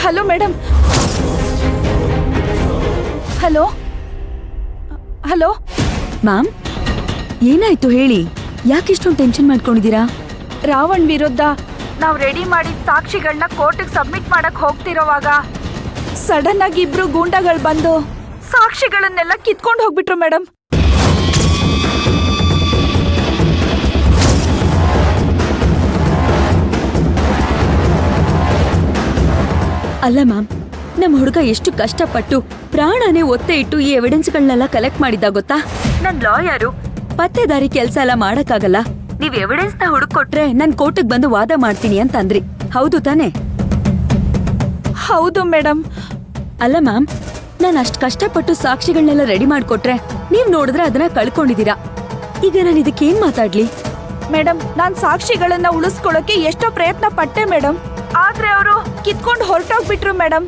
Hello madam. Hello hello ma'am, ಏನಾಯ್ತು ಹೇಳಿ? ಯಾಕಿಷ್ಟೊಂದು tension ಮಾಡ್ಕೊಂಡಿದ್ದೀರಾ? ರಾವಣ್ ವಿರುದ್ಧ ನಾವು ರೆಡಿ ಮಾಡಿದ ಸಾಕ್ಷಿಗಳನ್ನ ಕೋರ್ಟ್ಗೆ ಸಬ್ಮಿಟ್ ಮಾಡಕ್ ಹೋಗ್ತಿರೋವಾಗ ಸಡನ್ ಆಗಿ ಇಬ್ರು ಗೂಂಡಾಗಳು ಬಂದು ಸಾಕ್ಷಿಗಳನ್ನೆಲ್ಲ ಕಿತ್ಕೊಂಡು ಹೋಗ್ಬಿಟ್ರು ಮೇಡಮ್. ಅಲ್ಲ ಮ್ಯಾಮ್, ನಮ್ಮ ಹುಡುಗ ಎಷ್ಟು ಕಷ್ಟಪಟ್ಟು ಪ್ರಾಣನೇ ಒತ್ತೆ ಇಟ್ಟು ಈ ಎವಿಡೆನ್ಸ್ಗಳನ್ನೆಲ್ಲ ಕಲೆಕ್ಟ್ ಮಾಡಿದ್ದ ಗೊತ್ತಾ? ನನ್ ಲಾಯರು ಪತ್ತೆದಾರಿ ಕೆಲ್ಸ ಎಲ್ಲ ಮಾಡಕ್ಕಾಗಲ್ಲ, ನೀವ್ ಎವಿಡೆನ್ಸ್ ನ ಹುಡುಕೊಟ್ರೆ ನನ್ ಕೋರ್ಟಿಗೆ ಬಂದು ವಾದ ಮಾಡ್ತೀನಿ ಅಂತ ಅಂದ್ರಿ. ಹೌದು ತಾನೆ? ಹೌದು ಮೇಡಮ್. ಅಲ್ಲ ಮ್ಯಾಮ್, ನಾನು ಅಷ್ಟ್ ಕಷ್ಟಪಟ್ಟು ಸಾಕ್ಷಿಗಳನ್ನೆಲ್ಲ ರೆಡಿ ಮಾಡ್ಕೊಟ್ರೆ ನೀವ್ ನೋಡಿದ್ರೆ ಅದನ್ನ ಕಳ್ಕೊಂಡಿದೀರಾ. ಈಗ ನಾನು ಇದಕ್ಕೇನ್ ಮಾತಾಡ್ಲಿ? ಮೇಡಮ್, ನಾನ್ ಸಾಕ್ಷಿಗಳನ್ನ ಉಳಿಸ್ಕೊಳ್ಳೋಕೆ ಎಷ್ಟೋ ಪ್ರಯತ್ನ ಪಟ್ಟೆ ಮೇಡಮ್. ಆದ್ರೆ ಅವರು ಕಿತ್ಕೊಂಡು ಹೊರಟೋಗ್ಬಿಟ್ರು ಮೇಡಮ್.